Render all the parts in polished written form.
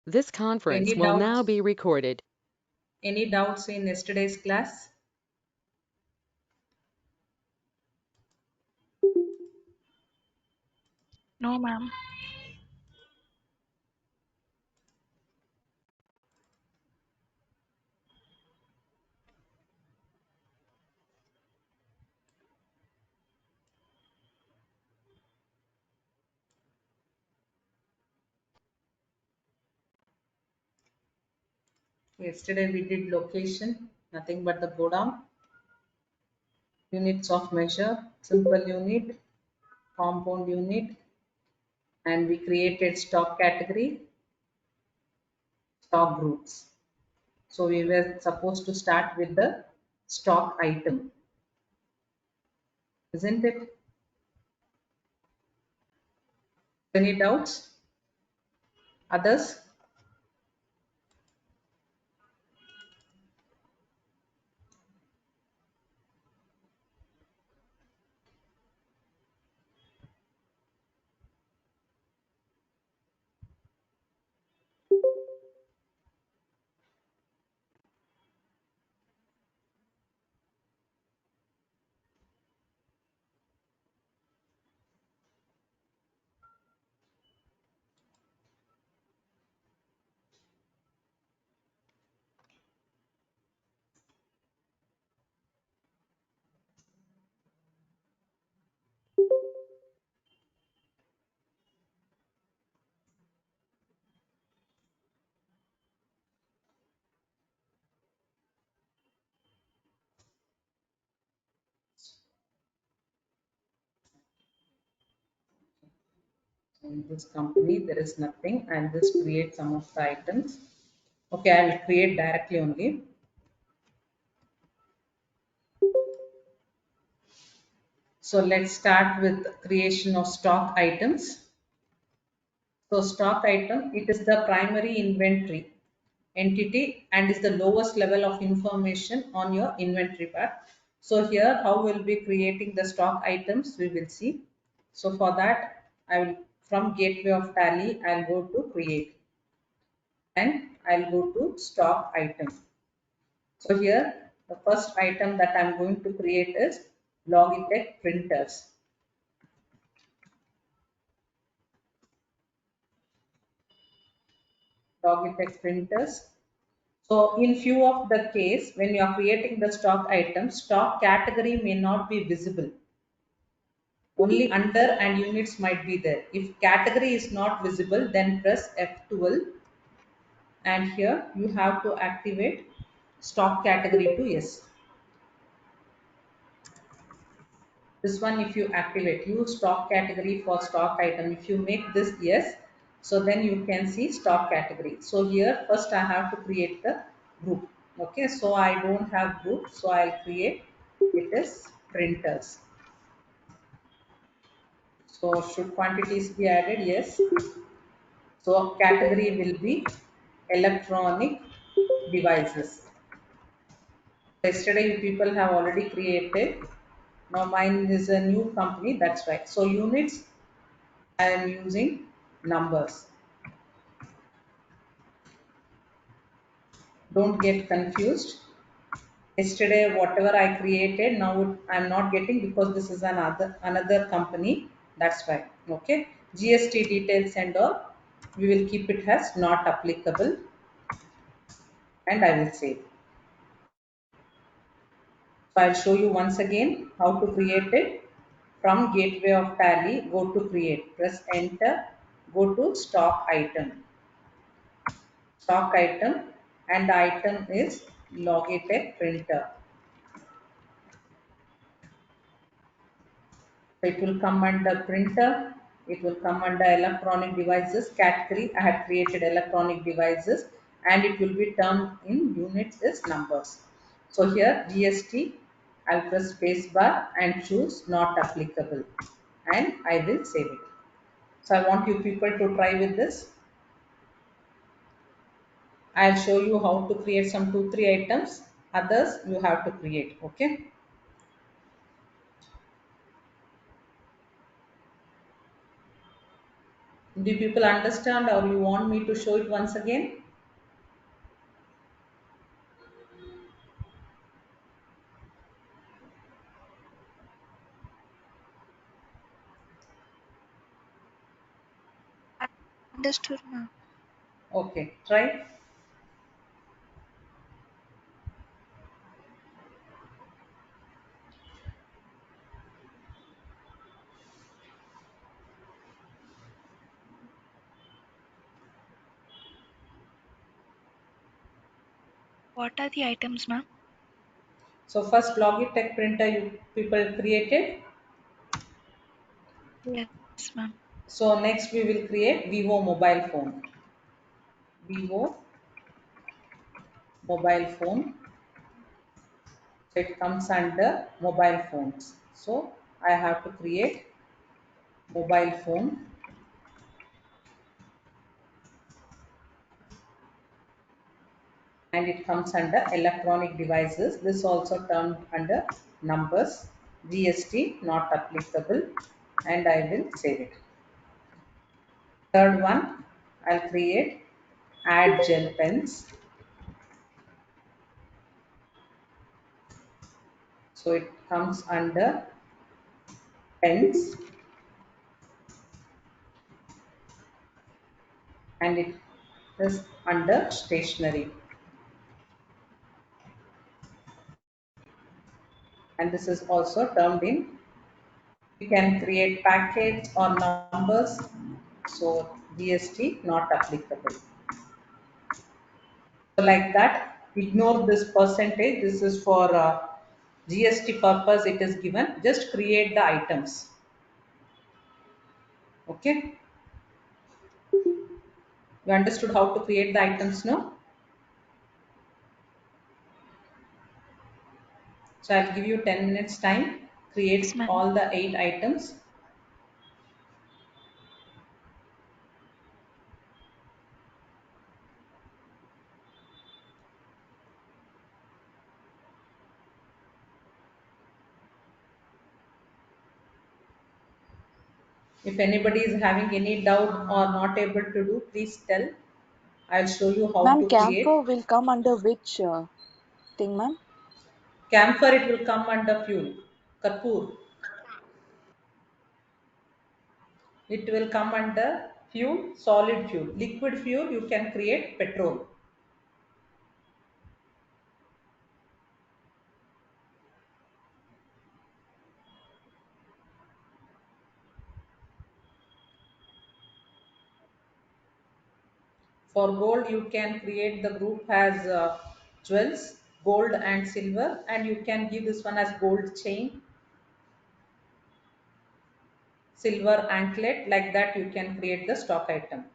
This conference Any will now doubts? be recorded. Any doubts in yesterday's class? No, ma'am. Yesterday we did location, nothing but the go down, units of measure, simple unit, compound unit, and we created stock category, stock groups. So we were supposed to start with the stock item, isn't it? Any doubts? Others? In this company, there is nothing. I'll just create some of the items. Okay, I'll create directly only. So let's start with creation of stock items. So stock item, it is the primary inventory entity and is the lowest level of information on your inventory part. So here how we'll be creating the stock items we will see. So for that I will from gateway of tally I'll go to create and I'll go to stock item. So here the first item that I'm going to create is Logitech printers. Logitech printers. So in few of the case, when you are creating the stock item, stock category may not be visible. Only under and units might be there. If category is not visible, then press F12 and here you have to activate stock category to yes. This one if you activate, use stock category for stock item. If you make this yes, so then you can see stock category. So here first I have to create the group. Okay, so I don't have group, so I'll create it is printers. So should quantities be added? Yes. So category will be electronic devices. Yesterday people have already created. Now mine is a new company. That's right. So units I am using numbers. Don't get confused. Yesterday whatever I created now I'm not getting because this is another company. That's why. Okay. GST details and all we will keep it as not applicable and I will save. So I'll show you once again how to create it. From gateway of tally, go to create, press enter, go to stock item, and the item is Logitech printer. So it will come under printer, it will come under electronic devices category. I had created electronic devices and it will be termed in units as numbers. So here GST, I'll press space bar and choose not applicable and I will save it. So I want you people to try with this. I'll show you how to create some 2-3 items. Others you have to create. Okay. Do people understand or you want me to show it once again? Understood, ma'am. Okay, try. What are the items, ma'am? So first Logitech printer you people created. Yes, ma'am. So next we will create Vivo mobile phone. Vivo mobile phone. So it comes under mobile phones. So I have to create mobile phone and it comes under electronic devices. This also termed under numbers. GST not applicable and I will save it. Third one, I'll create add gel pens. So it comes under pens and it is under stationery. And this is also termed in, you can create packets or numbers. So GST not applicable. So like that, ignore this percentage. This is for GST purpose. It is given. Just create the items. Okay. You understood how to create the items now? So I'll give you 10 minutes time. Yes, Create ma'am. all the 8 items. If anybody is having any doubt or not able to do, please tell. I'll show you how Ma'am, to camphor create. will come under which thing, ma'am? Camphor, it will come under fuel. Karpoor, it will come under fuel, solid fuel. Liquid fuel, you can create petrol. For gold, you can create the group as jewels, gold and silver, and you can give this one as gold chain, silver anklet. Like that, you can create the stock item.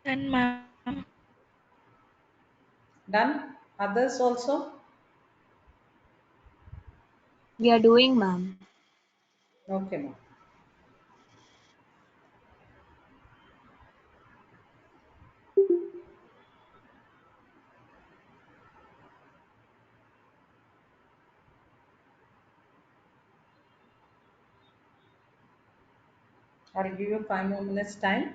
Done, ma'am. Done? Others also? We are doing, ma'am. Okay, ma'am. I'll give you 5 more minutes time.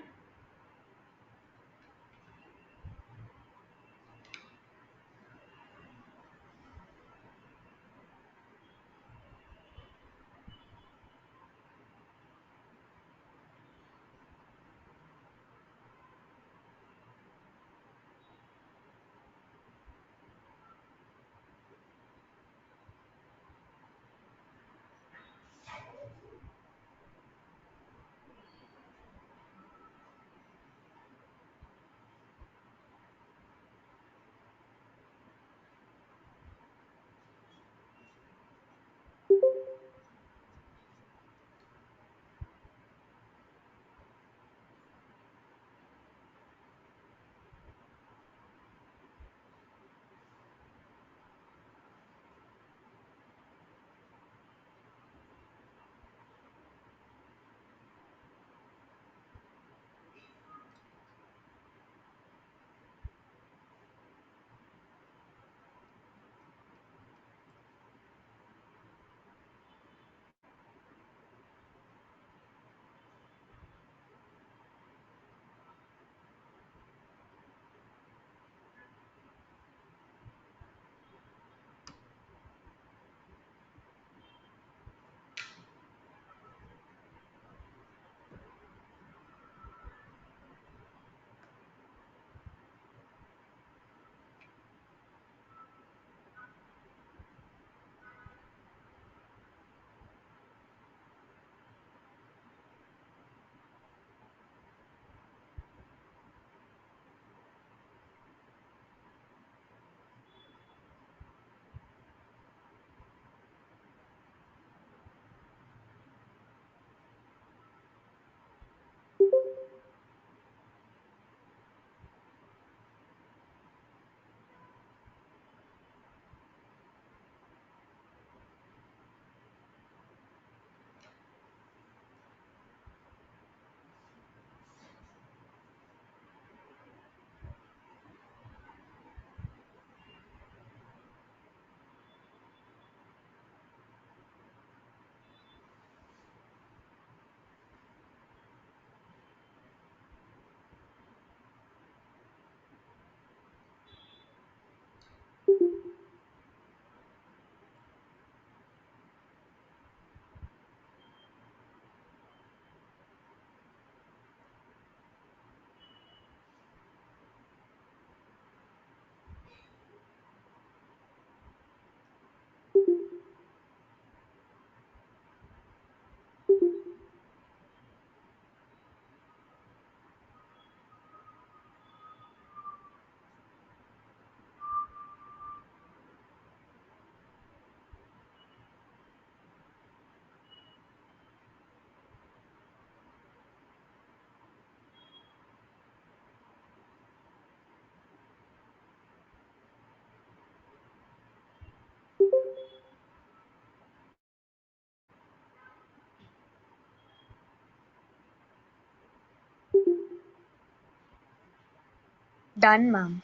Done, ma'am.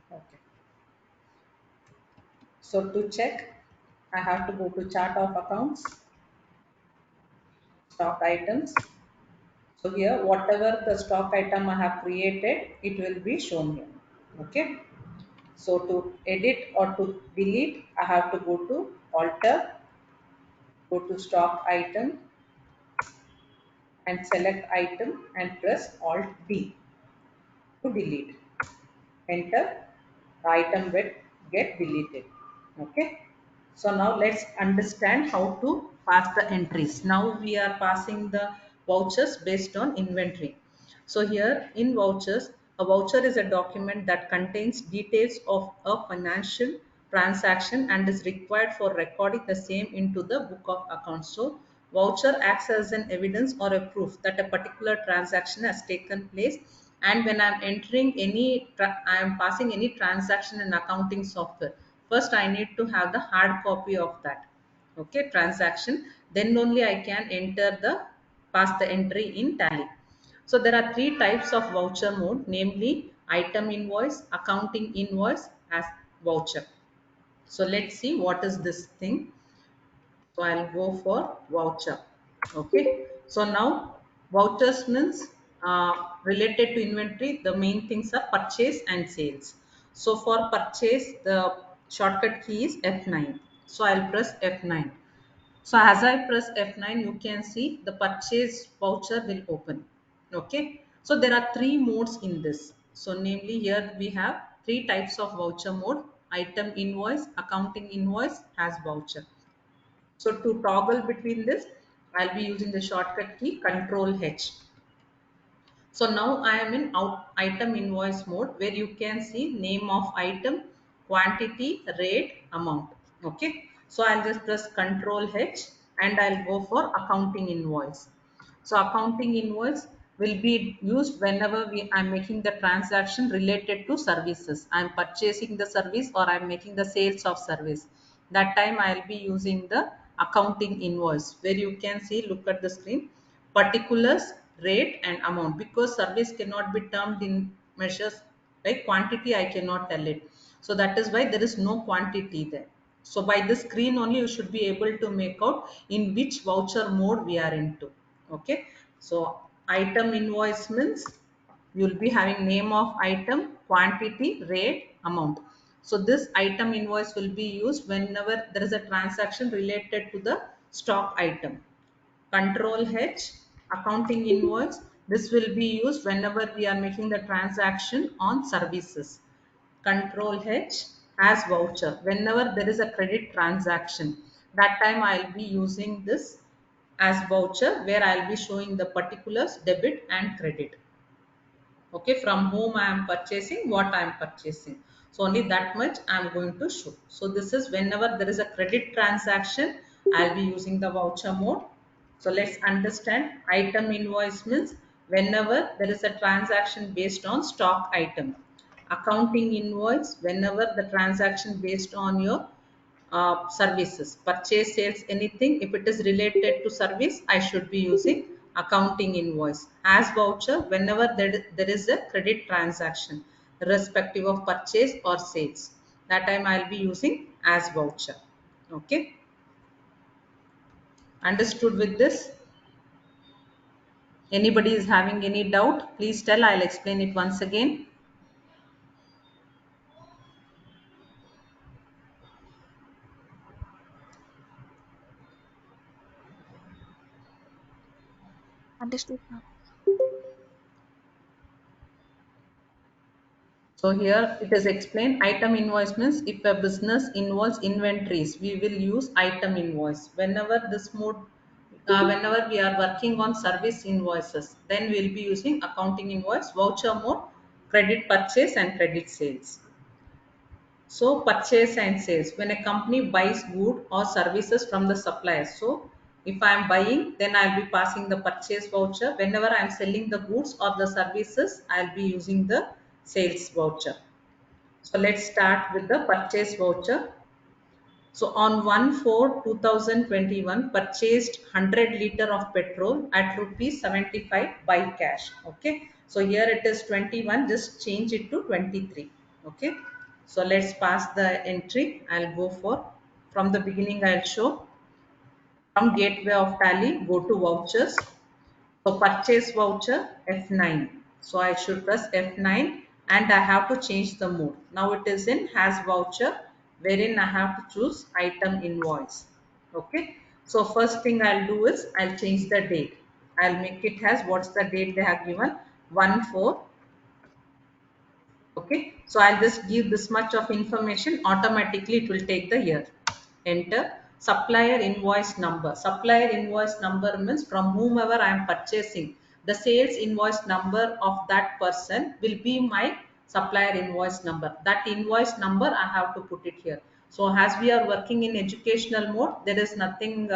Okay. So to check, I have to go to chart of accounts, stock items. So here, whatever the stock item I have created, it will be shown here. Okay. So to edit or to delete, I have to go to alter, go to stock item and select item and press Alt D to delete. Enter, the item will get deleted. Okay. So now let's understand how to pass the entries. Now we are passing the vouchers based on inventory. So here in vouchers, a voucher is a document that contains details of a financial transaction and is required for recording the same into the book of accounts. So voucher acts as an evidence or a proof that a particular transaction has taken place And when I'm entering I am passing any transaction in accounting software, first I need to have the hard copy of that, okay, transaction. Then only I can pass the entry in Tally. So there are three types of voucher mode, namely item invoice, accounting invoice as voucher. So let's see what is this thing. So I'll go for voucher. Okay. So now vouchers means related to inventory. The main things are purchase and sales. So for purchase, the shortcut key is F9. So I'll press F9. So as I press F9, you can see the purchase voucher will open. Okay. So there are three modes in this. So namely here we have three types of voucher mode: item invoice, accounting invoice, as voucher. So to toggle between this, I'll be using the shortcut key Control H. So now I am in item invoice mode, where you can see name of item, quantity, rate, amount. Okay. So I'll just press Control H and I'll go for accounting invoice. So accounting invoice will be used whenever I'm making the transaction related to services. I'm purchasing the service or I'm making the sales of service. That time I'll be using the accounting invoice, where you can see, look at the screen, particulars, rate and amount, because service cannot be termed in measures like quantity. I cannot tell it. So that is why there is no quantity there. So by this screen only you should be able to make out in which voucher mode we are into. Okay. So item invoice means you'll be having name of item, quantity, rate, amount. So this item invoice will be used whenever there is a transaction related to the stock item. Control H, accounting invoice. This will be used whenever we are making the transaction on services. Control H, as voucher. Whenever there is a credit transaction, that time I'll be using this as voucher, where I'll be showing the particulars, debit and credit. Okay, from whom I am purchasing, what I am purchasing. So only that much I am going to show. So this is whenever there is a credit transaction, I'll be using the voucher mode. So let's understand. Item invoice means whenever there is a transaction based on stock item. Accounting invoice, whenever the transaction based on your services, purchase, sales, anything. If it is related to service, I should be using accounting invoice. As voucher, whenever there is a credit transaction irrespective of purchase or sales, that time I'll be using as voucher. Okay. Understood with this? Anybody is having any doubt, please tell. I'll explain it once again. Understood, ma'am. So here it is explained, item invoice means if a business involves inventories, we will use item invoice. Whenever this mode, whenever we are working on service invoices, then we will be using accounting invoice. Voucher mode, credit purchase and credit sales. So purchase and sales, when a company buys good or services from the supplier. So if I am buying, then I'll be passing the purchase voucher. Whenever I am selling the goods or the services, I'll be using the sales voucher. So let's start with the purchase voucher. So on 1/4/2021, purchased 100 liter of petrol at rupees 75 by cash. Okay. So here it is 21, just change it to 23. Okay. So let's pass the entry. I'll go for, from the beginning I'll show. From gateway of Tally, go to vouchers. So purchase voucher F9. So I should press F9 and I have to change the mode. Now it is in has voucher, wherein I have to choose item invoice. Okay. So first thing I'll do is I'll change the date. I'll make it as, what's the date they have given? 1/4. Okay. So I'll just give this much of information, automatically it will take the year. Enter. Supplier invoice number. Supplier invoice number means from whomever I am purchasing, the sales invoice number of that person will be my supplier invoice number. That invoice number I have to put it here. So as we are working in educational mode, there is nothing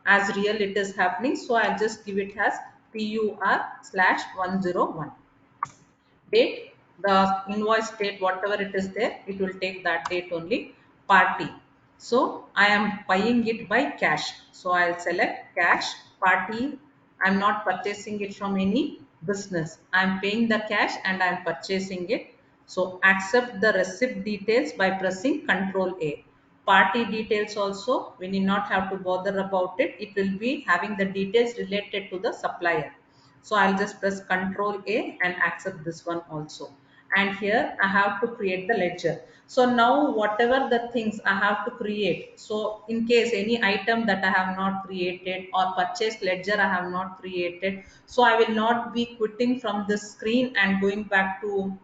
as real it is happening, so I'll just give it as PUR/101. date, the invoice date, whatever it is there, it will take that date only. Party, so I am buying it by cash, so I'll select cash. Party, I'm not purchasing it from any business, I'm paying the cash and I'm purchasing it. So accept the receipt details by pressing Ctrl A. Party details also we need not have to bother about it, it will be having the details related to the supplier. So I'll just press Ctrl A and accept this one also. And here I have to create the ledger. So now whatever the things I have to create, so in case any item that I have not created or purchase ledger I have not created, so I will not be quitting from this screen and going back to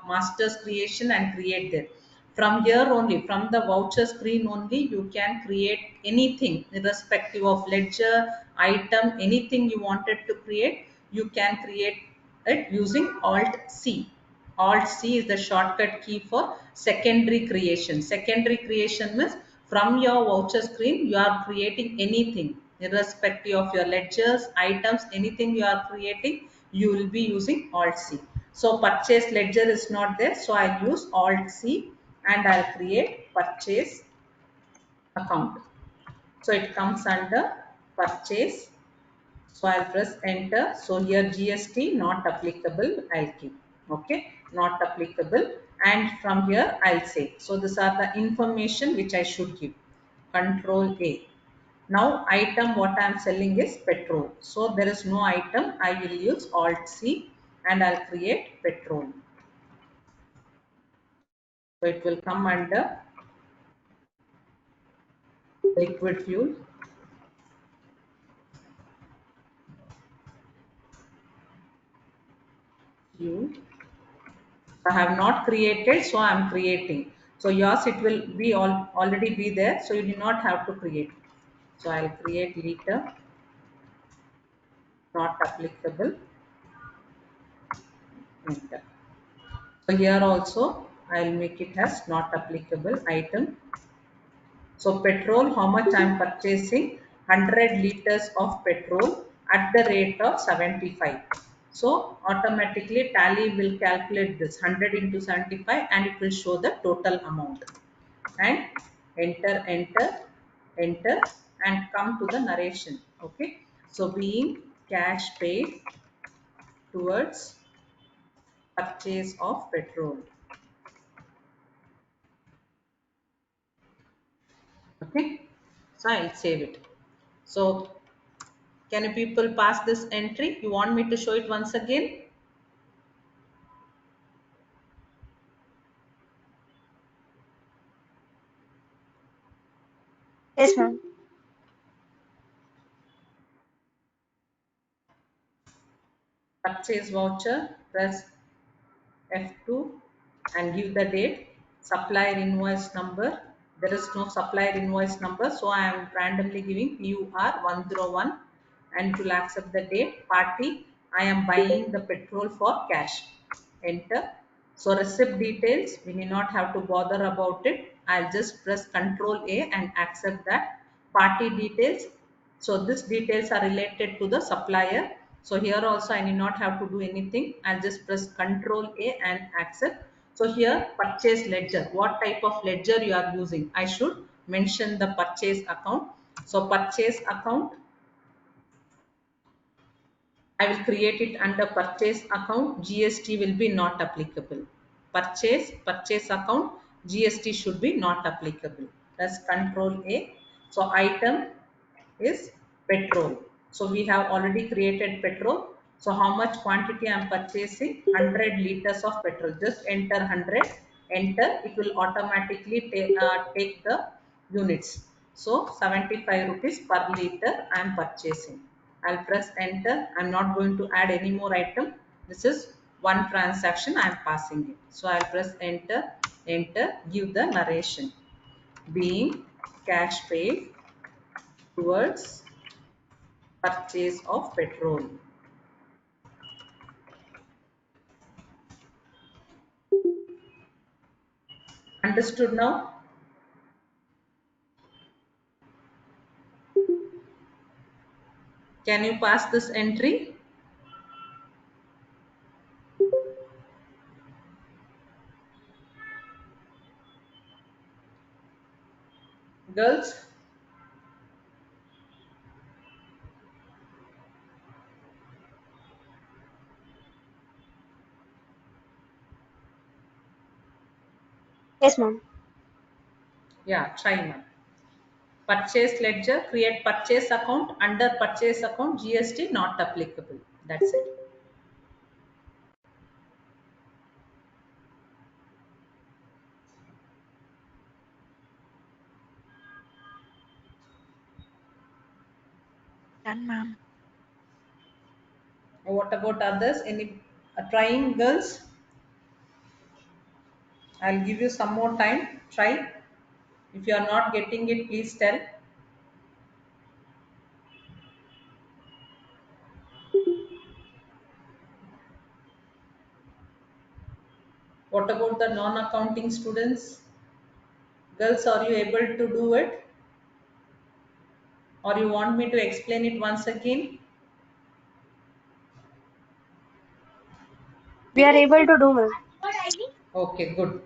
master's creation and create there. From here only, from the voucher screen only, you can create anything irrespective of ledger, item, anything you wanted to create, you can create it using alt C. Alt C is the shortcut key for secondary creation. Secondary creation means from your voucher screen you are creating anything irrespective of your ledgers, items, anything you are creating, you will be using alt C. So purchase ledger is not there, so I'll use alt C and I'll create purchase account. So it comes under purchase. So I'll press enter. So here GST not applicable, I'll keep. Okay, not applicable. And from here I'll say. So these are the information which I should give. Control A. Now item what I am selling is petrol. So there is no item. I will use Alt C and I'll create petrol. So it will come under liquid fuel. Fuel. I have not created, so I am creating. So yours it will be already be there, so you do not have to create. So I'll create liter, not applicable, enter. So here also I'll make it as not applicable item. So petrol, how much I am purchasing? 100 liters of petrol at the rate of 75. So automatically Tally will calculate this 100 into 75 and it will show the total amount. And enter, enter, enter and come to the narration. Okay. So being cash paid towards purchase of petrol. Okay. So I'll save it. So can you people pass this entry? You want me to show it once again? Yes, ma'am. Purchase voucher, press F2 and give the date. Supplier invoice number. There is no supplier invoice number, so I am randomly giving PUR101 and to accept the date. Party, I am buying the petrol for cash. Enter. So receipt details, we need not have to bother about it. I'll just press Ctrl A and accept that. Party details, so these details are related to the supplier. So here also I need not have to do anything. I'll just press Ctrl A and accept. So here purchase ledger, what type of ledger you are using, I should mention the purchase account. So purchase account, I will create it under purchase account. GST will be not applicable. Purchase account, GST should be not applicable. Press Control A. So item is petrol. So we have already created petrol. So how much quantity I am purchasing? 100 liters of petrol. Just enter 100. Enter. It will automatically take the units. So 75 rupees per liter I am purchasing. I'll press enter. I'm not going to add any more item. This is one transaction I am passing it. So I'll press enter, enter, give the narration. Being cash paid towards purchase of petrol. Understood now? Can you pass this entry? Girls, Yes, ma'am. yeah, try ma'am. Purchase ledger, create purchase account, under purchase account, GST not applicable. That's it. Done, ma'am. What about others? Any trying girls? I'll give you some more time. Try. If you are not getting it, please tell. What about the non-accounting students? Girls, are you able to do it? Or you want me to explain it once again? We are able to do, ma'am. Okay, good.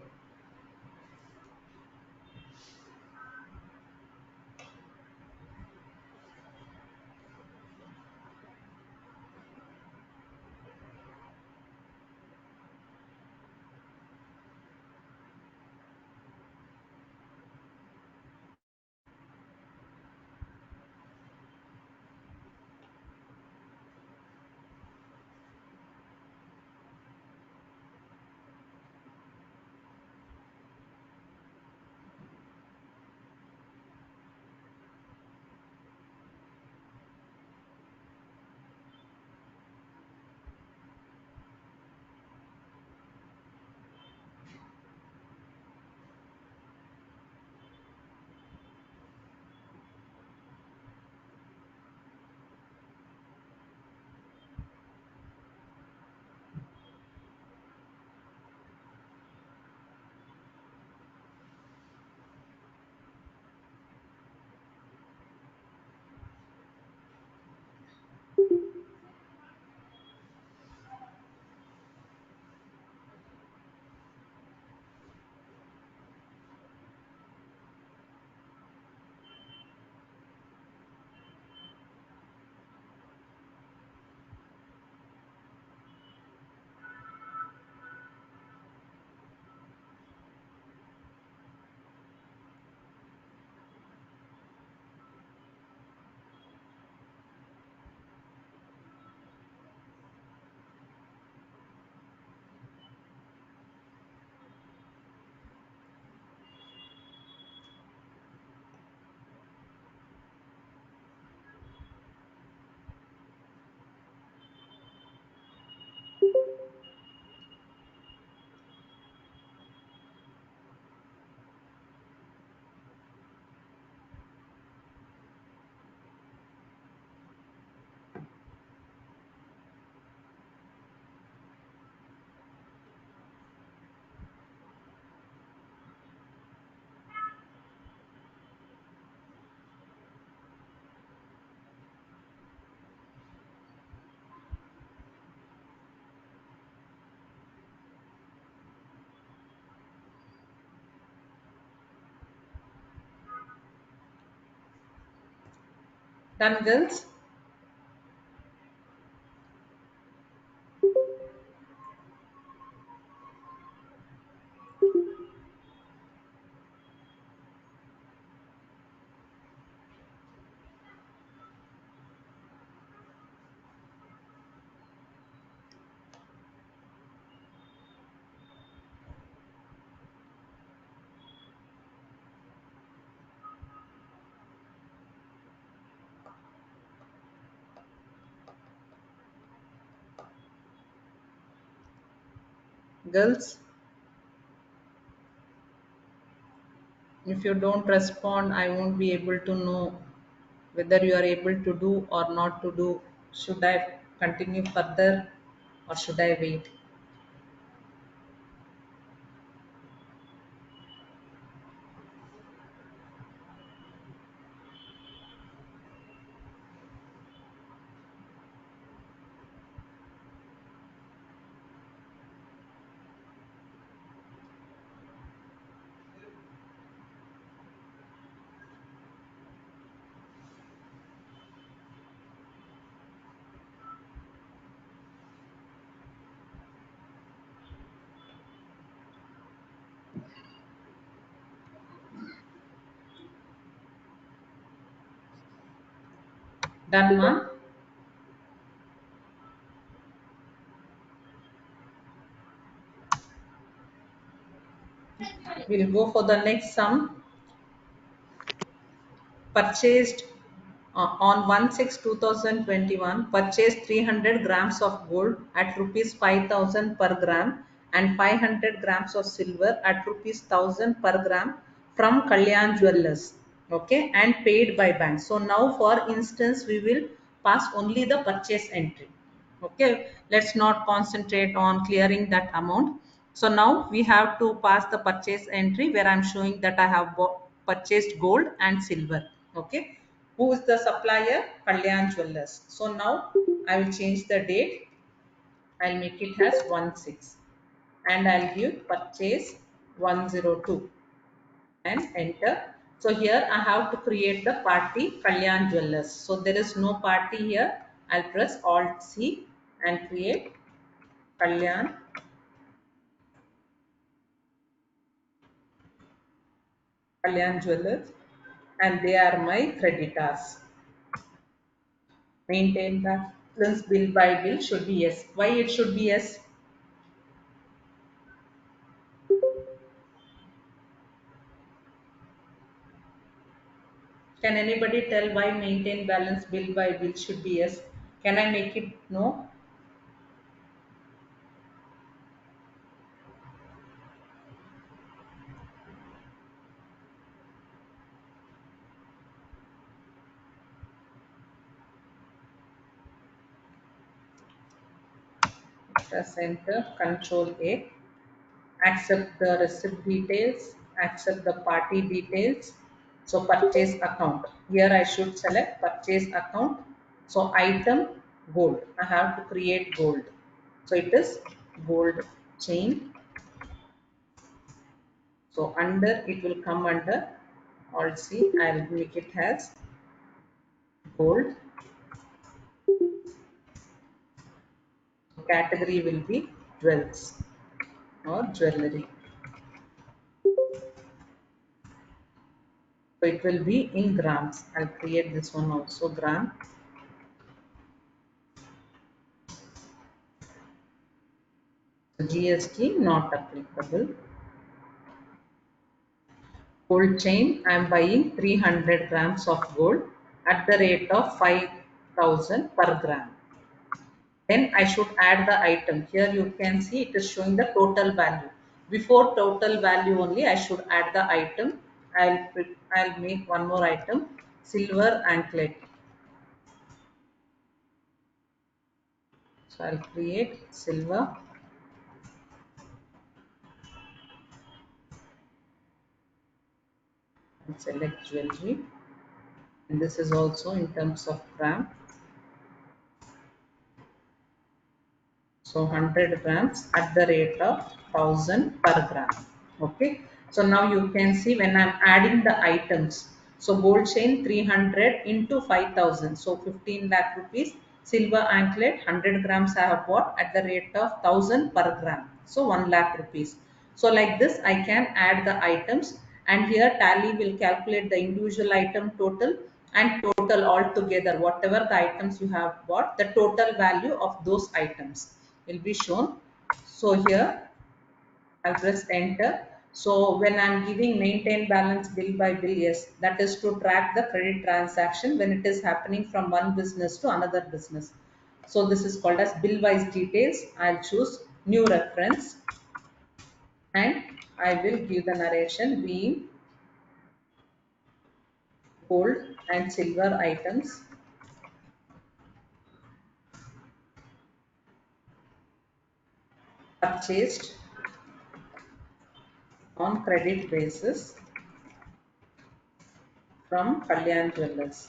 Done, girls? Girls, if you don't respond, I won't be able to know whether you are able to do or not to do. Should I continue further or should I wait? Done, ma'am. We'll go for the next sum. Purchased on 1/6/2021, purchased 300 grams of gold at rupees 5,000 per gram and 500 grams of silver at rupees 1,000 per gram from Kalyan Jewellers. Okay, and paid by bank. So now for instance, we will pass only the purchase entry. Okay, let's not concentrate on clearing that amount. So now we have to pass the purchase entry where I'm showing that I have purchased gold and silver. Okay, who is the supplier? Kalyan Jewellers. So now I will change the date. I'll make it as 1/6 and I'll give purchase 102 and enter. So here I have to create the party Kalyan Jewellers. So there is no party here. I'll press Alt C and create Kalyan Jewellers, and they are my creditors. Maintain balance bill by bill should be yes. Why it should be yes? Can anybody tell why maintain balance bill by bill should be yes? Can I make it no? Press enter, Control A. Accept the receipt details, accept the party details. So purchase account. Here I should select purchase account. So item gold. I have to create gold. So it is gold chain. So under it will come under Alt C. I'll make it as gold. Category will be jewels or jewelry. So it will be in grams. I'll create this one also gram. GST not applicable. Gold chain, I am buying 300 grams of gold at the rate of 5,000 per gram. Then I should add the item. Here you can see it is showing the total value. Before total value only, I should add the item. I'll make one more item, silver anklet. So I'll create silver and select jewelry. And this is also in terms of gram. So 100 grams at the rate of 1,000 per gram. Okay. So now you can see when I'm adding the items. So gold chain 300 into 5,000. So 15 lakh rupees. Silver anklet 100 grams I have bought at the rate of 1,000 per gram. So 1 lakh rupees. So like this I can add the items, and here tally will calculate the individual item total and total altogether whatever the items you have bought, the total value of those items will be shown. So here I'll press enter. So when I'm giving maintain balance bill by bill, yes, that is to track the credit transaction when it is happening from one business to another business. So this is called as bill wise details. I'll choose new reference and I will give the narration being gold and silver items purchased on credit basis from Kalyan Jewellers.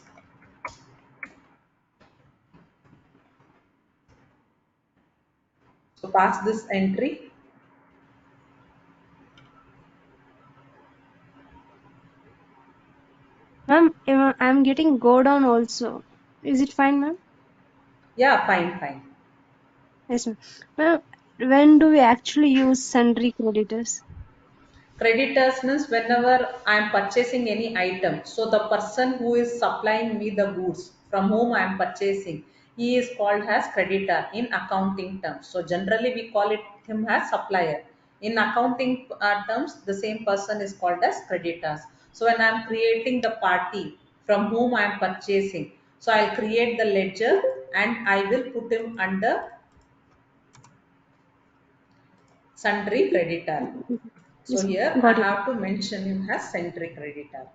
So pass this entry. Ma'am, I'm getting go down also. Is it fine, ma'am? Yeah, fine, fine. Yes, ma'am. Ma'am, when do we actually use sundry creditors? Creditors means whenever I am purchasing any item. So the person who is supplying me the goods. from whom I am purchasing, he is called as creditor in accounting terms. So generally we call it him as supplier. In accounting terms, the same person is called as creditors. So when I am creating the party from whom I am purchasing, so I'll create the ledger and I will put him under sundry creditor. So Yes, ma'am. here I Got it. have to mention him as sundry creditor.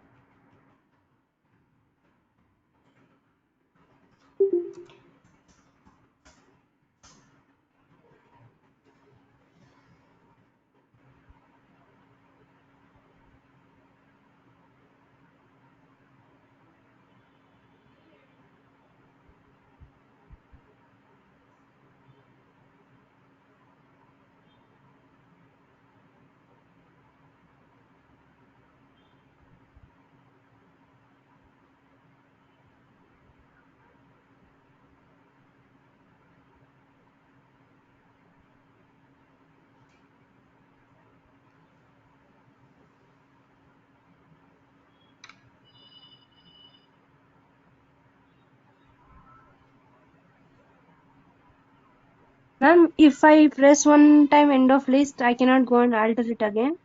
Ma'am, if I press one time end of list, I cannot go and alter it again.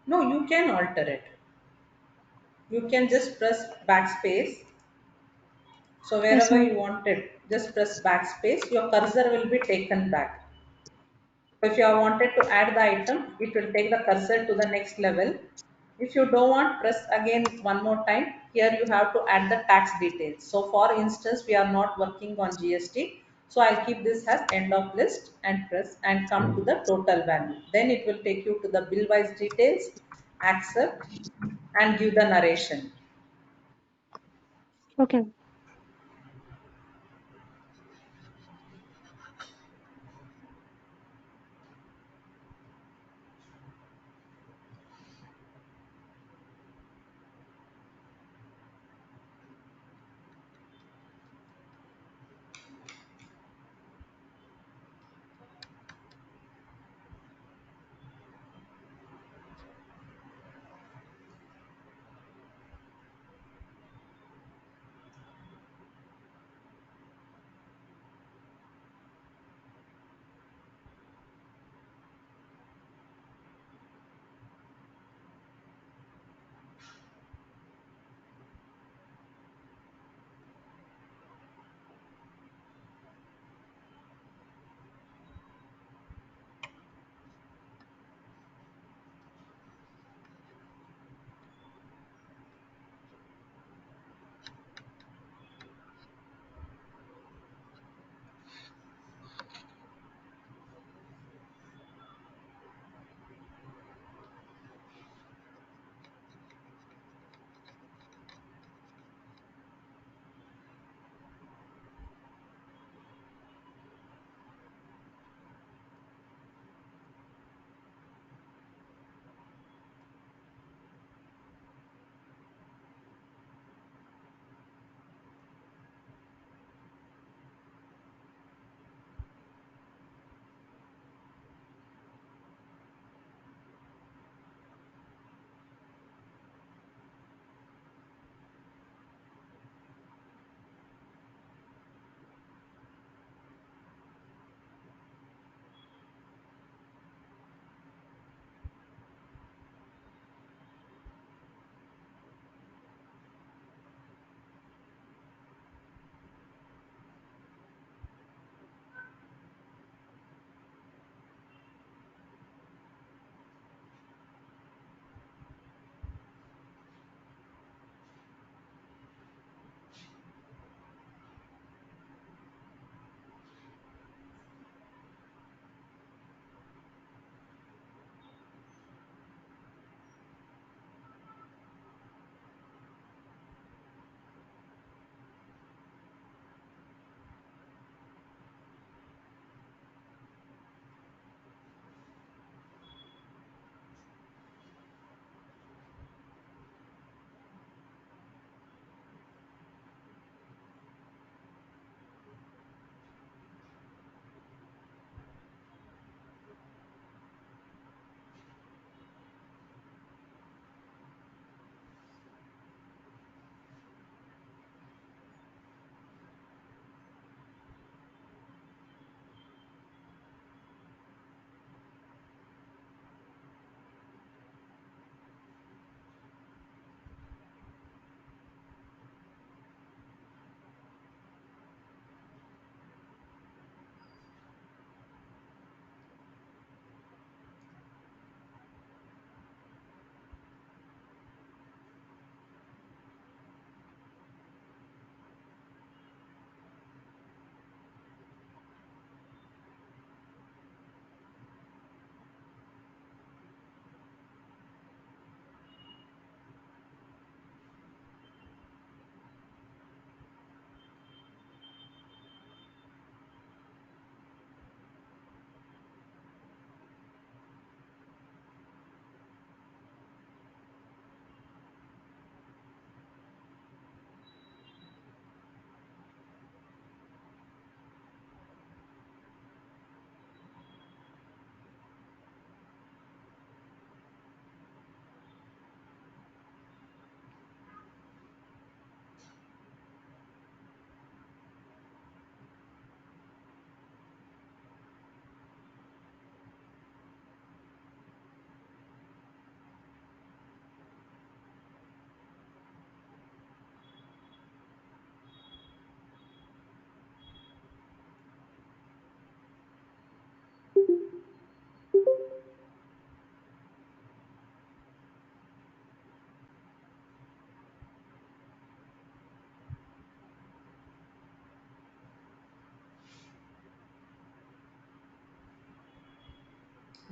No, you can alter it. You can just press backspace. So Yes, wherever ma'am. you want it, just press backspace. Your cursor will be taken back. So if you have wanted to add the item, it will take the cursor to the next level. If you don't want, press again one more time. Here you have to add the tax details. So for instance, we are not working on GST. So I'll keep this as end of list and press and come to the total value. Then it will take you to the bill wise details, accept and give the narration. Okay.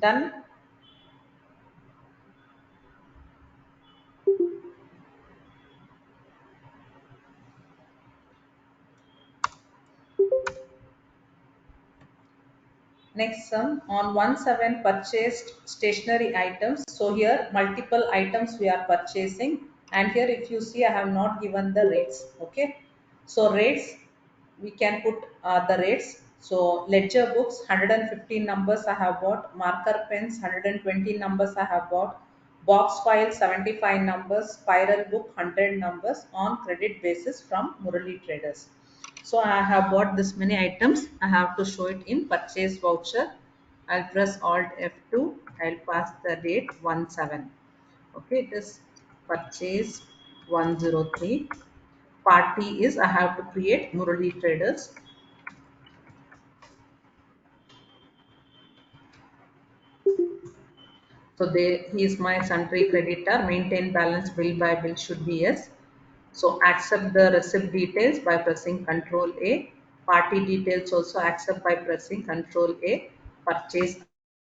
Done. Next sum on 1/7 purchased stationery items. So here multiple items we are purchasing, and here if you see I have not given the rates. Okay, so rates we can put the rates. So ledger books 115 numbers I have bought, marker pens 120 numbers I have bought, box file 75 numbers, spiral book 100 numbers on credit basis from Murali Traders. So I have bought this many items. I have to show it in purchase voucher. I'll press Alt F2. I'll pass the date 17. Okay, it is purchase 103. Party is I have to create Murali Traders. So he is my sundry creditor. Maintain balance bill by bill should be yes. So accept the receipt details by pressing Control A. Party details also accept by pressing Control A. Purchase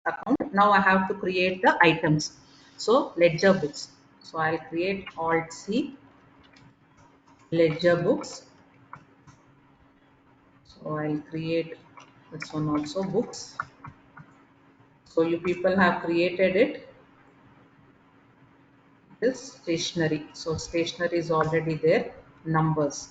account. Now I have to create the items. So ledger books. So I'll create Alt C, ledger books. So I'll create this one also, books. So you people have created it. It is stationery. So stationery is already there. Numbers.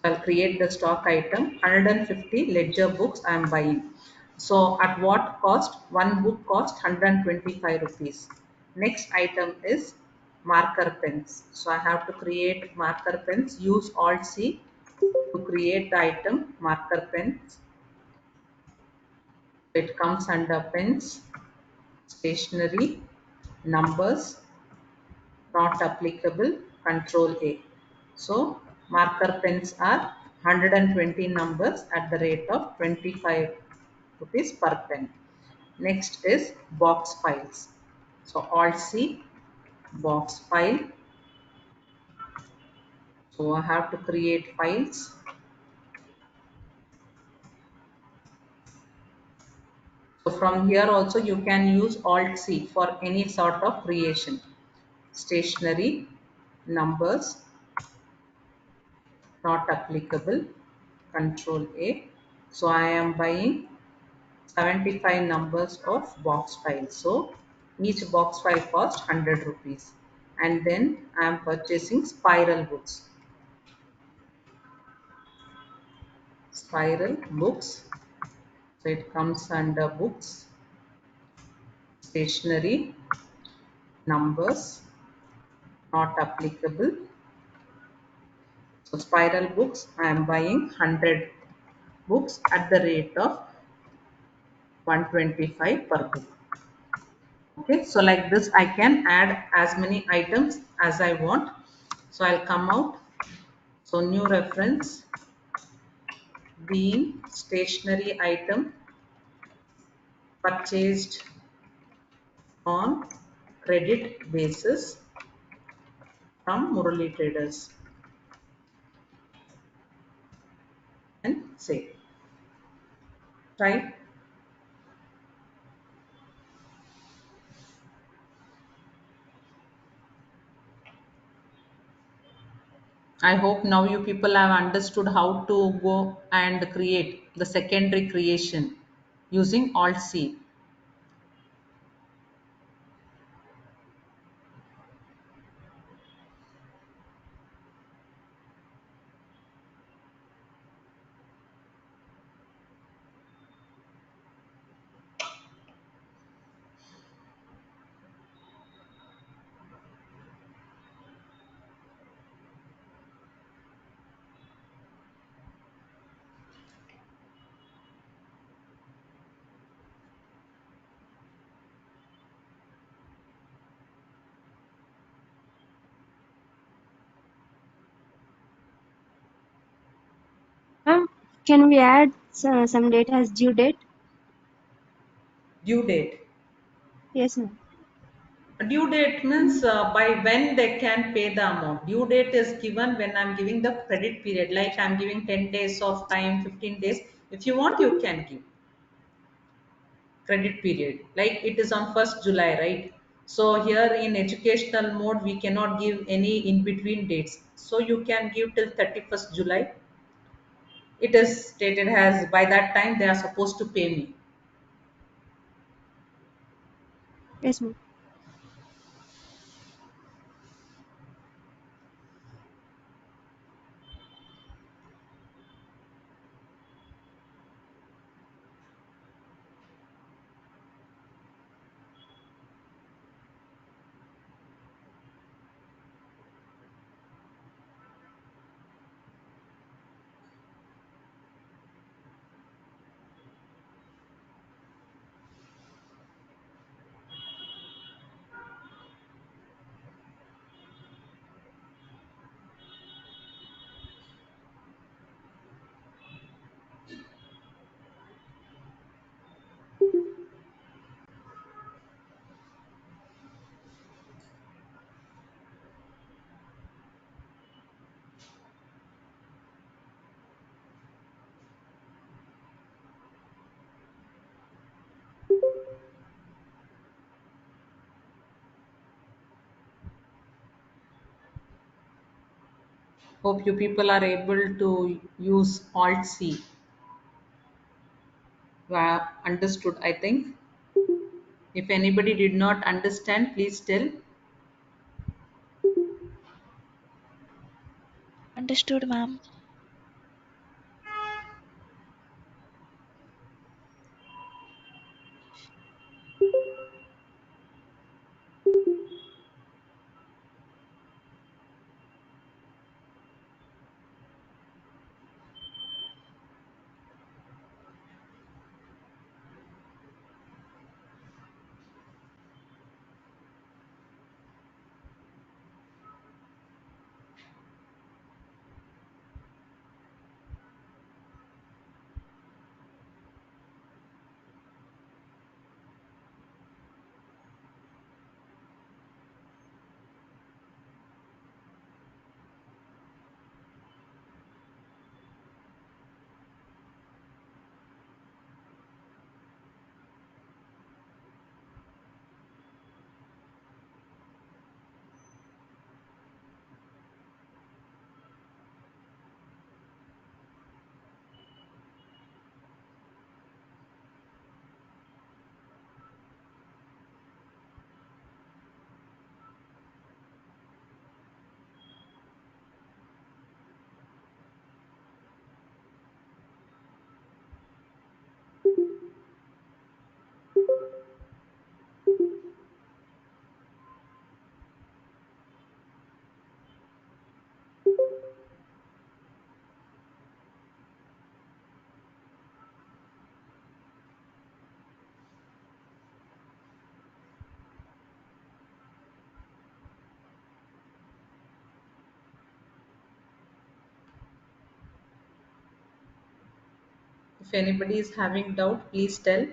I'll create the stock item 150 ledger books I am buying. So at what cost? One book cost 125 rupees. Next item is marker pens. So I have to create marker pens. Use Alt C to create the item marker pens. It comes under pens, stationery, numbers, not applicable, Control A. So marker pens are 120 numbers at the rate of 25 rupees per pen. Next is box files. So Alt C, box file. So I have to create files. So from here also you can use Alt C for any sort of creation. Stationery, numbers, not applicable, Control A. So I am buying 75 numbers of box files. So each box file cost 100 rupees. And then I am purchasing spiral books. Spiral books. So it comes under books, stationery, numbers, not applicable. So spiral books I am buying 100 books at the rate of 125 per book. Okay, so like this I can add as many items as I want. So I'll come out. So new reference, being stationery item purchased on credit basis from Murali Traders, and save. Try. I hope now you people have understood how to go and create the secondary creation using Alt C. Ma'am, can we add some data as due date? Due date. Yes, ma'am. Due date means by when they can pay the amount. Due date is given when I'm giving the credit period, like I'm giving 10 days of time, 15 days. If you want, you can give credit period. Like it is on 1st July, right? So here in educational mode, we cannot give any in between dates. So you can give till 31st July. It is stated as by that time they are supposed to pay me. Yes, ma'am. Hope you people are able to use Alt C. Understood, I think. If anybody did not understand, please tell. Understood, ma'am. If anybody is having doubt, please tell.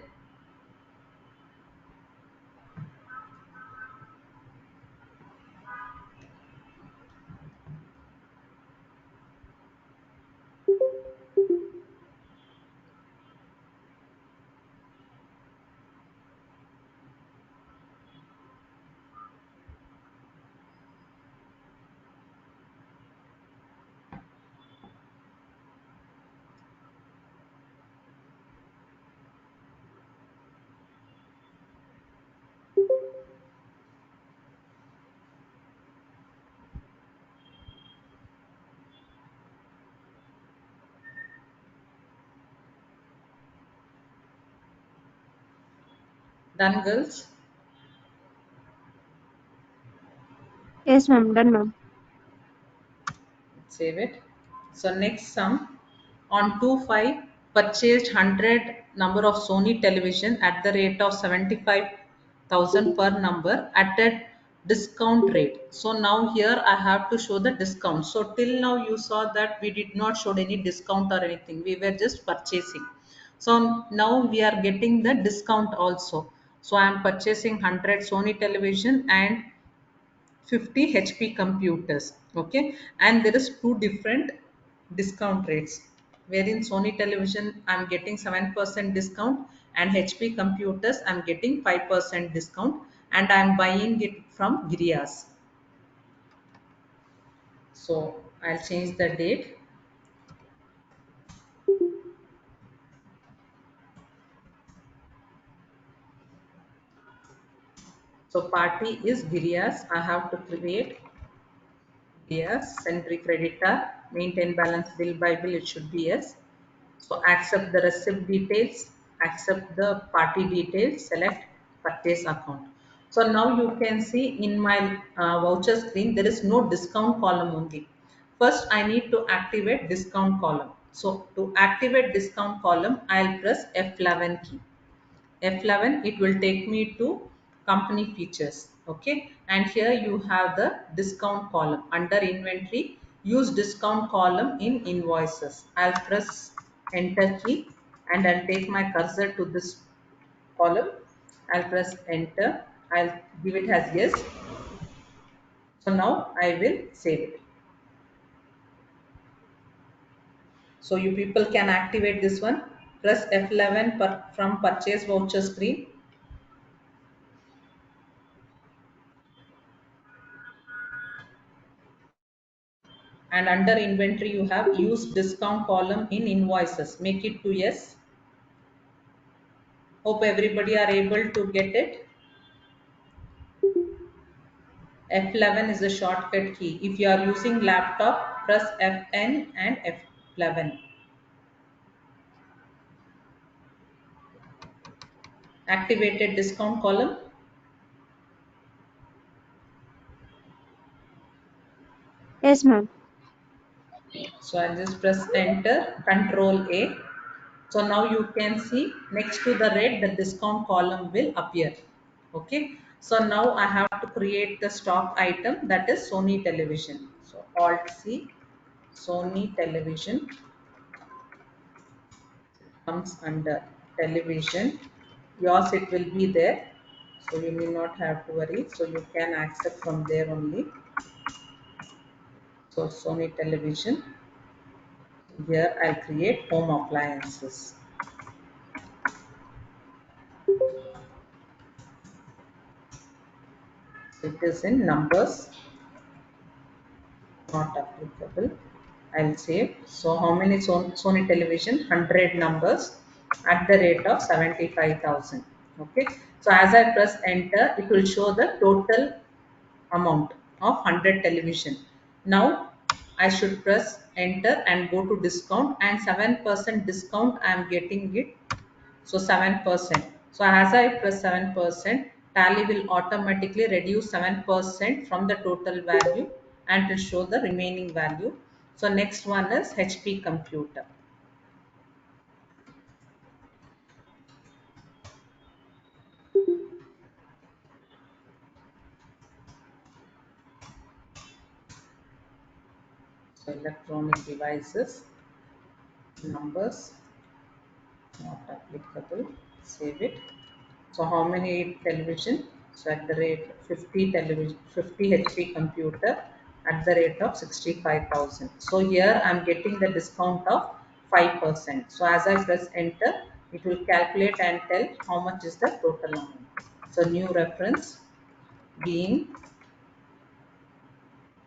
Done, girls? Yes, ma'am. Done, ma'am. Save it. So next sum, on 2/5 purchased 100 number of Sony television at the rate of 75,000 per number at a discount rate. So now here I have to show the discount. So till now you saw that we did not show any discount or anything. We were just purchasing. So now we are getting the discount also. So I am purchasing 100 Sony television and 50 HP computers. Okay, and there is two different discount rates. wherein Sony television I'm getting 7% discount and HP computers I'm getting 5% discount, and I'm buying it from Girias. So I'll change the date. So party is Girias. I have to create yes, send creditor, maintain balance bill by bill, it should be yes. So accept the receipt details, accept the party details, select purchase account. So now you can see in my voucher screen, there is no discount column only. First, I need to activate discount column. So to activate discount column, I'll press F11 key. F11, it will take me to company features. Okay, and here you have the discount column. Under inventory, use discount column in invoices. I'll press enter key and I'll take my cursor to this column. I'll press enter. I'll give it as yes. So now I will save it. So you people can activate this one. Press F11 from purchase voucher screen. And under inventory you have use discount column in invoices, make it to yes. Hope everybody are able to get it. F11 is a shortcut key. If you are using laptop, press Fn and F11. Activated discount column. Yes, ma'am. So I'll just press enter, control A. So now you can see next to the red, the discount column will appear. Okay, so now I have to create the stock item, that is Sony television. So Alt C, Sony television comes under television. Yours it will be there, so you may not have to worry, so you can access from there only. So Sony television, here I'll create home appliances. It is in numbers, not applicable. I'll save. So how many Sony television? 100 numbers at the rate of 75,000. Okay. So as I press enter, it will show the total amount of 100 television. Now I should press enter and go to discount, and 7% discount I am getting it. So 7%. So as I press 7%, Tally will automatically reduce 7% from the total value and will show the remaining value. So next one is HP computer. So electronic devices, numbers, not applicable, save it. So how many television? So at the rate 50 television, 50 HP computer at the rate of 65,000. So here I am getting the discount of 5%. So as I press enter, it will calculate and tell how much is the total amount. So new reference being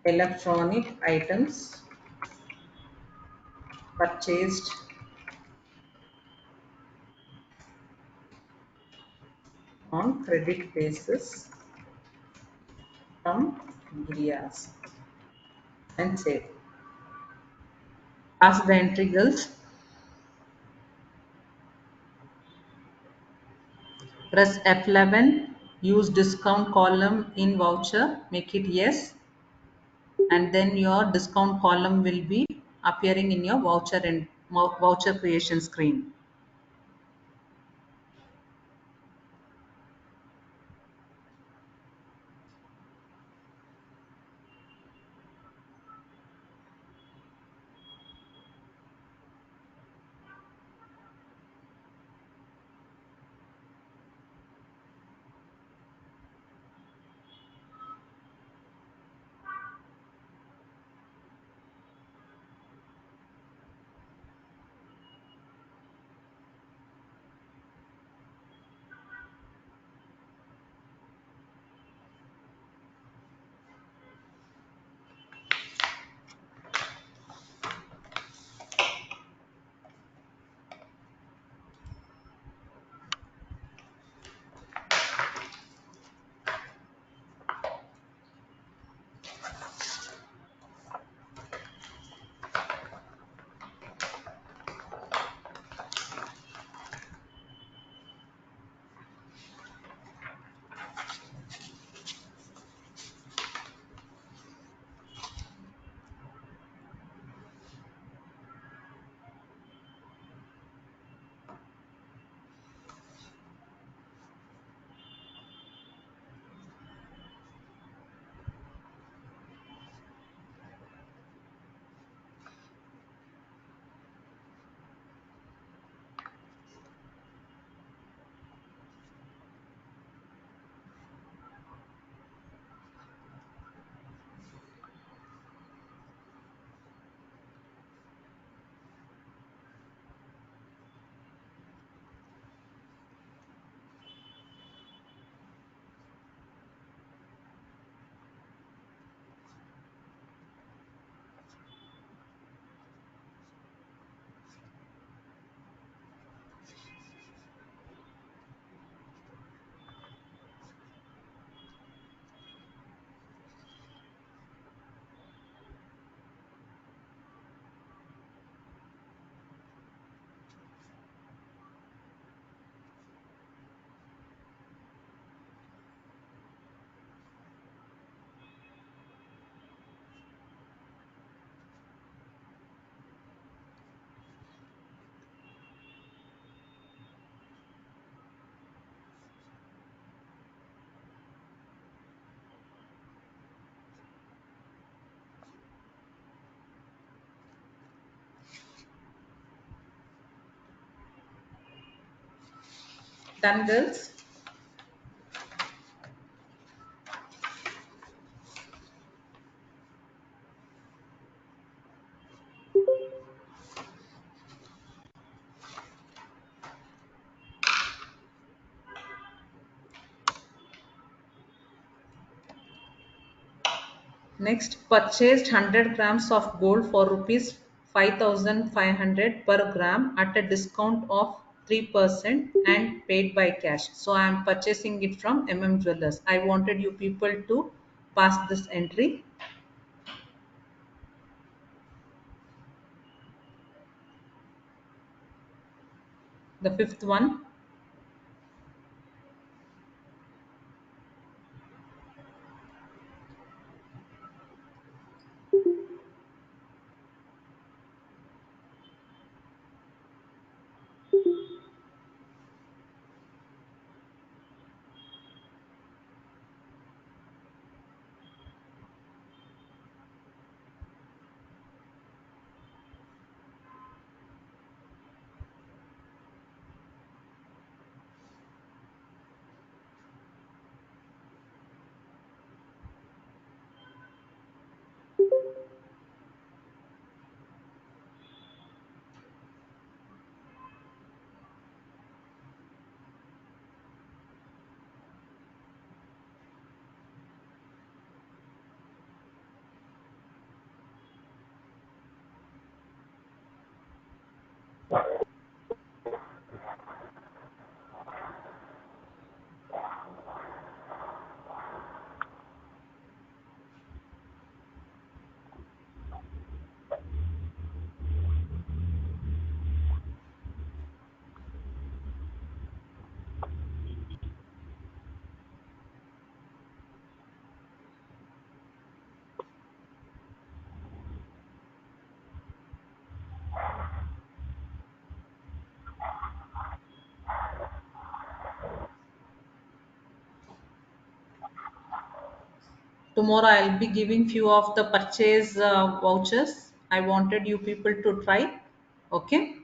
electronic items purchased on credit basis from Girias, and save. Pass the entry, girls. Press F11, use discount column in voucher, make it yes, and then your discount column will be appearing in your voucher and voucher creation screen. Done, girls? Next, purchased 100 grams of gold for rupees 5,500 per gram at a discount of 3% and paid by cash. So I am purchasing it from Jewellers. I wanted you people to pass this entry. The fifth one. Tomorrow I'll be giving few of the purchase vouchers. I wanted you people to try. Okay.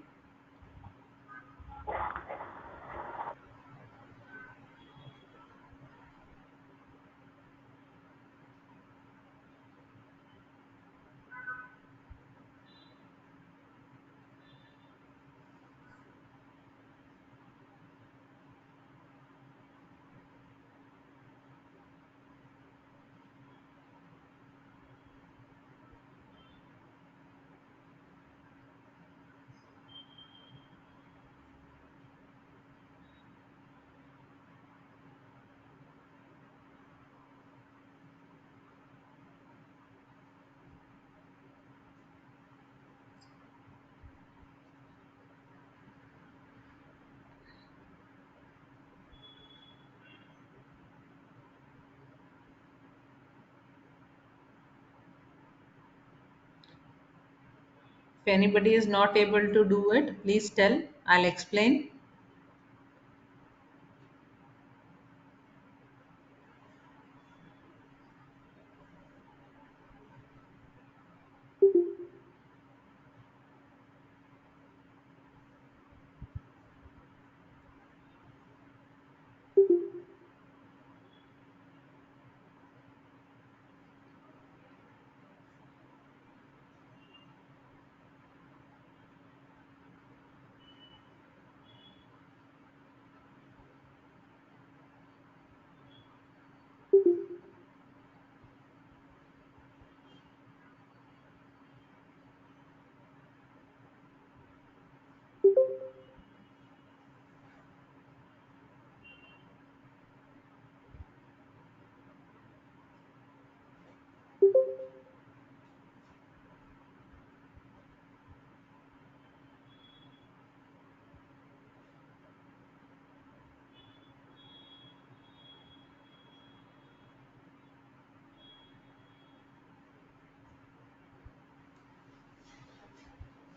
If anybody is not able to do it, please tell. I'll explain.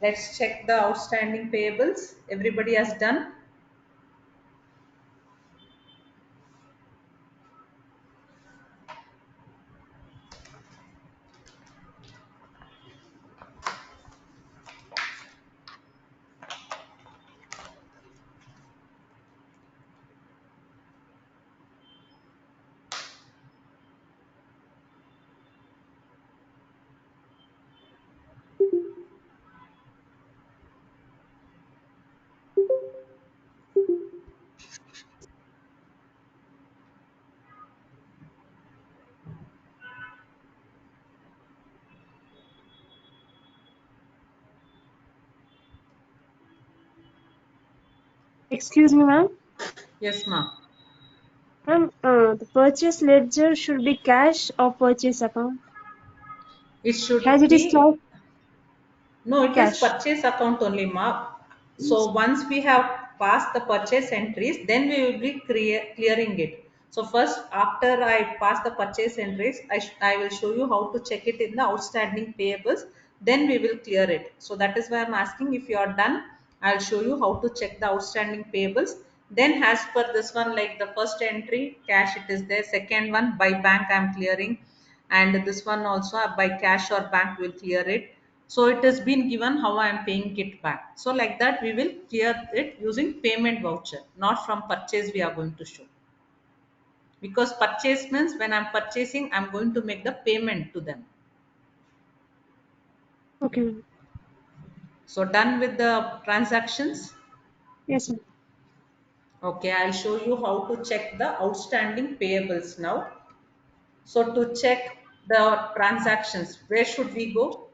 Let's check the outstanding payables. Everybody has done. Excuse me, ma'am. Yes, ma'am. Ma'am, the purchase ledger should be cash or purchase account, It should as it is be. stock No, it is cash. purchase account only, ma. Yes. So once we have passed the purchase entries, then we will be clearing it. So first, after I pass the purchase entries, I will show you how to check it in the outstanding payables. Then we will clear it. So that is why I'm asking if you are done. I'll show you how to check the outstanding payables. Then as per this one, like the first entry, cash it is there. Second one, by bank I'm clearing. And this one also by cash or bank will clear it. So it has been given how I am paying it back. So like that we will clear it using payment voucher, not from purchase we are going to show. Because purchase means when I'm purchasing, I'm going to make the payment to them. Okay, ma'am. So done with the transactions. Yes, ma'am. Okay, I'll show you how to check the outstanding payables now. So to check the transactions, where should we go?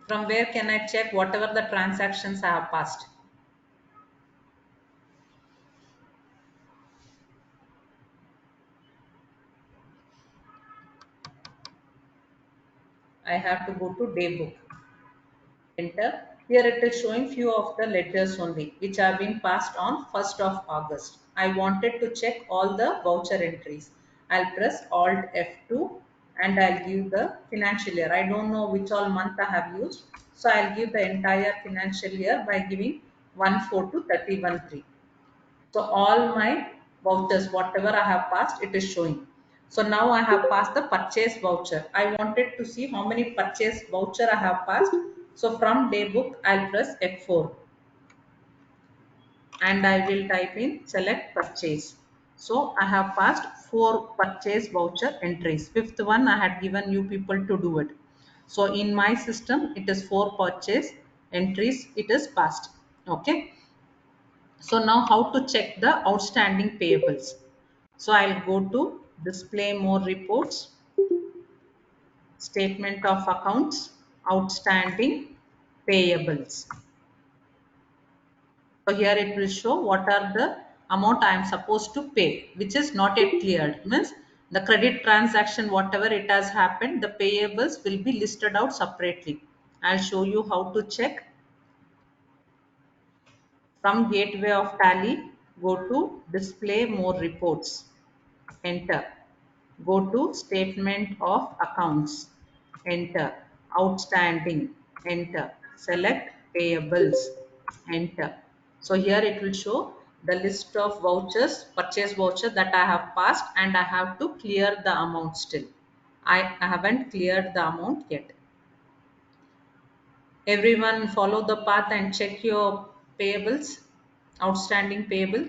From where can I check whatever the transactions I have passed? I have to go to day book. Enter. Here it is showing few of the letters only, which are being passed on 1st of August. I wanted to check all the voucher entries. I'll press Alt F2 and I'll give the financial year. I don't know which all month I have used. So I'll give the entire financial year by giving 1/4 to 31/3. So all my vouchers, whatever I have passed, it is showing. So now I have passed the purchase voucher. I wanted to see how many purchase voucher I have passed. So from day book, I'll press F4 and I will type in select purchase. So I have passed 4 purchase voucher entries. Fifth one, I had given you people to do it. So in my system, it is 4 purchase entries. It is passed. Okay. So now how to check the outstanding payables? So I'll go to display more reports, statement of accounts, outstanding payables. So here it will show what are the amount I am supposed to pay, which is not yet cleared. Means the credit transaction, whatever it has happened, the payables will be listed out separately. I'll show you how to check. From gateway of tally, go to display more reports. Enter. Go to statement of accounts. Enter. Outstanding. Enter. Select payables. Enter. So here it will show the list of vouchers, purchase voucher that I have passed and I have to clear the amount still. I haven't cleared the amount yet. Everyone follow the path and check your payables, outstanding payable.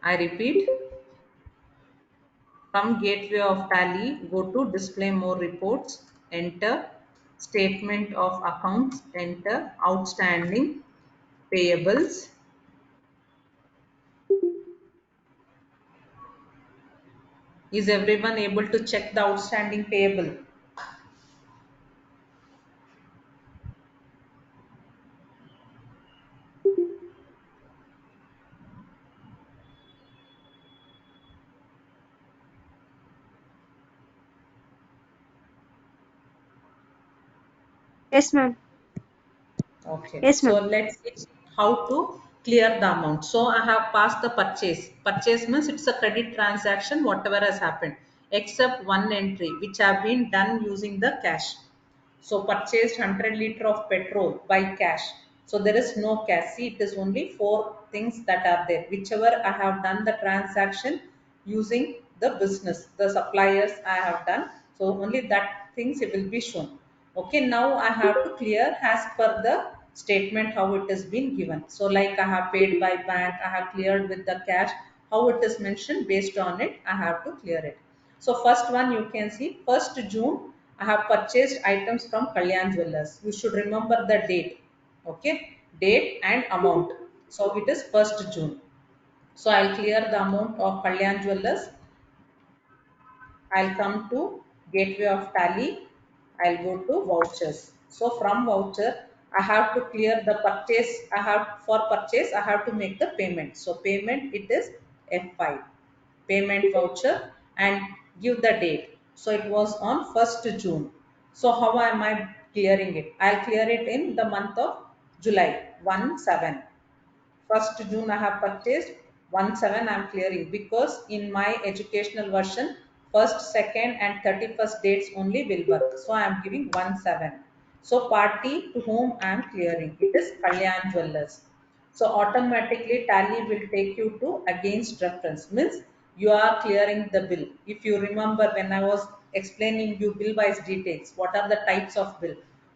I repeat, from gateway of tally, go to display more reports, enter statement of accounts, enter outstanding payables. Is everyone able to check the outstanding payable? Yes, ma'am. Okay, Yes, so ma'am. let's see how to clear the amount. So I have passed the purchase. Purchase means it's a credit transaction, whatever has happened, except one entry which have been done using the cash. So purchased 100 liter of petrol by cash. So there is no cash. See, it is only 4 things that are there. Whichever I have done the transaction using the business, the suppliers I have done. So only that things it will be shown. Okay, now I have to clear as per the statement how it has been given. So like I have paid by bank, I have cleared with the cash, how it is mentioned based on it, I have to clear it. So first one you can see 1st June I have purchased items from Kalyan Jewellers. You should remember the date. Okay, date and amount. So it is 1st June. So I'll clear the amount of Kalyan Jewellers. I'll come to gateway of tally. I'll go to vouchers. So from voucher, I have to clear the purchase. For purchase, I have to make the payment. So payment it is F5, payment voucher, and give the date. So it was on 1st June. So how am I clearing it? I'll clear it in the month of July 1/7. 1st June I have purchased, 1/7 I am clearing because in my educational version 1st, 2nd and 31st dates only will work. So I am giving 1/7. So party to whom I am clearing, it is Kalyan Jewellers. So automatically tally will take you to against reference, means you are clearing the bill. If you remember when I was explaining you bill wise details, what are the types of bill?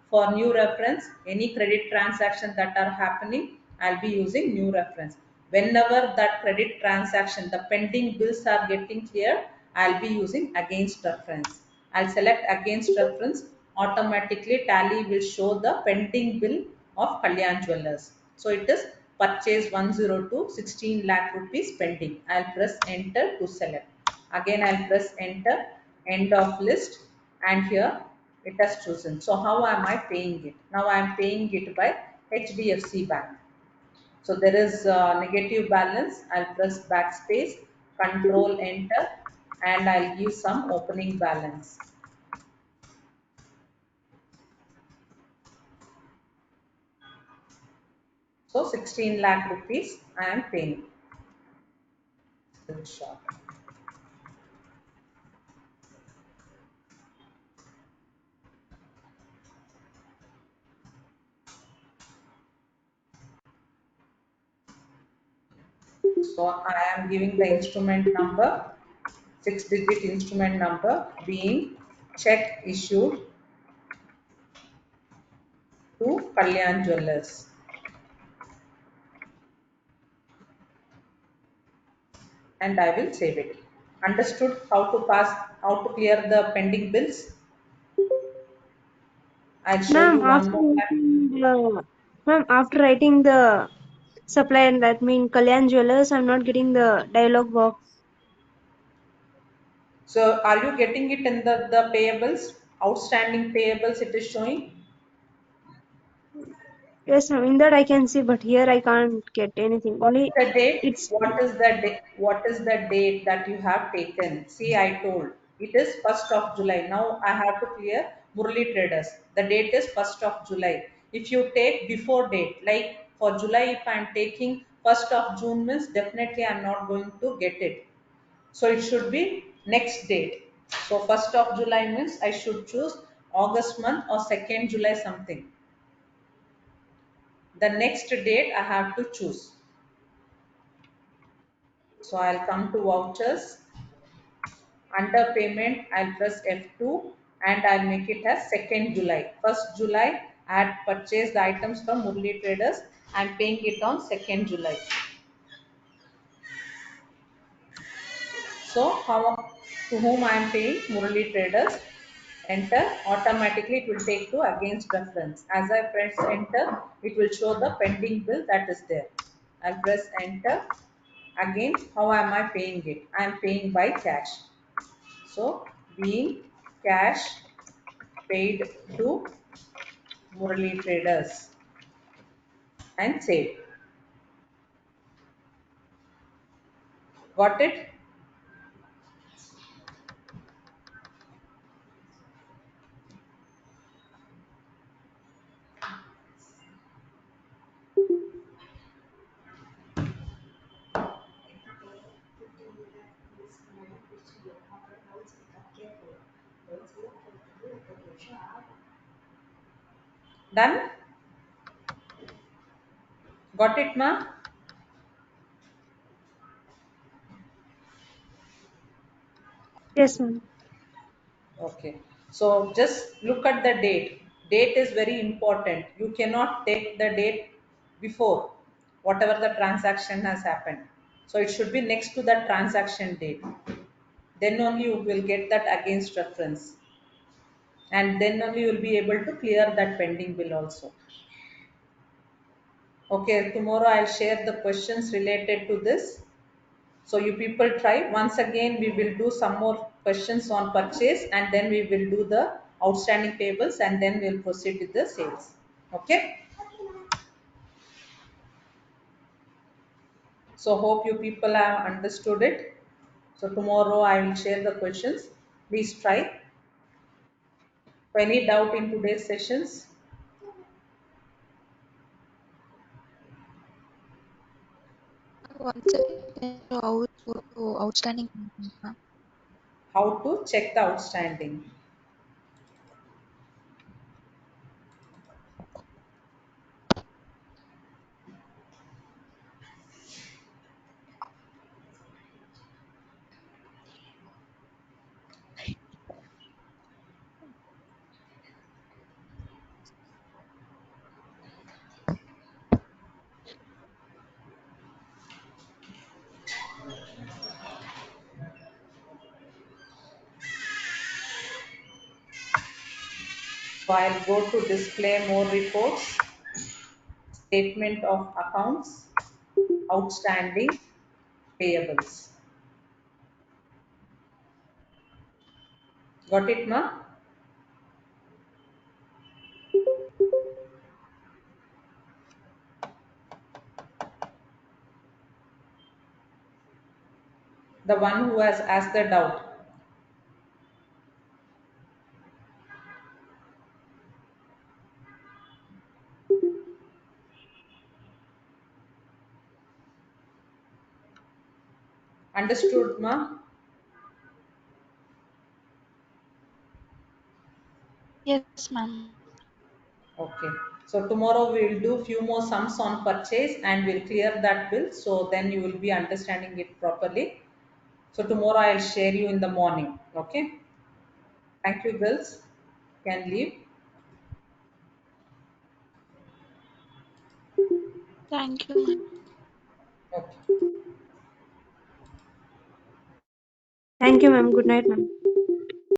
For new reference, any credit transaction that are happening, I'll be using new reference. Whenever that credit transaction, the pending bills are getting cleared, I'll be using against reference. I'll select against reference. Automatically tally will show the pending bill of Kalyan Jewellers. So it is purchase 102 16 lakh rupees pending. I'll press enter to select. Again I'll press enter, end of list, and here it has chosen. So how am I paying it? Now I am paying it by HDFC Bank. So there is a negative balance. I'll press backspace, control enter, and I'll give some opening balance. So 16 lakh rupees I am paying. Screenshot. So I am giving the instrument number, 6-digit instrument number being check issued to Kalyan Jewellers, and I will save it. Understood how to clear the pending bills? I'll show Ma'am, you one more time. after writing the supplier, that mean Kalyan Jewellers, I'm not getting the dialog box. So are you getting it in the payables, outstanding payables it is showing? Yes, ma'am. In that I can see, but here I can't get anything. What is Only the date? it's What is the date that you have taken? See, I told it is 1st of July. Now I have to clear Murali Traders. The date is 1st of July. If you take before date, like for July, if I am taking 1st of June means definitely I am not going to get it. So it should be next date. So 1st of July means I should choose August month or 2nd July something. The next date I have to choose. So I'll come to vouchers. Under payment, I'll press F2 and I'll make it as 2nd July. 1st July, I had purchased the items from Murli Traders. I'm paying it on 2nd July. So how to whom I am paying? Murali Traders. Enter. Automatically it will take to against reference. As I press enter, it will show the pending bill that is there. I'll press enter. Again, how am I paying it? I am paying by cash. So being cash paid to Murali Traders and save. Got it? Done? Got it, ma? yes, ma'am. Okay. So just look at the date. Date is very important. You cannot take the date before whatever the transaction has happened. So it should be next to the transaction date. Then only you will get that against reference. And then only you will be able to clear that pending bill also. Okay, tomorrow I'll share the questions related to this. So you people try. Once again, we will do some more questions on purchase and then we will do the outstanding payables and then we'll proceed with the sales. Okay. So hope you people have understood it. So tomorrow I will share the questions. Please try. For any doubt in today's sessions, Once again, how it go to outstanding payments, ma'am? how to check the outstanding. So I'll go to display more reports, statement of accounts, outstanding, payables. Got it, ma? The one who has asked the doubt. Understood, ma? Yes, ma'am. Okay. So tomorrow we will do few more sums on purchase and we'll clear that bill. So then you will be understanding it properly. So tomorrow I'll share you in the morning. Okay. Thank you, girls. Can leave. Thank you, ma'am. Okay. Thank you, ma'am. Good night, ma'am.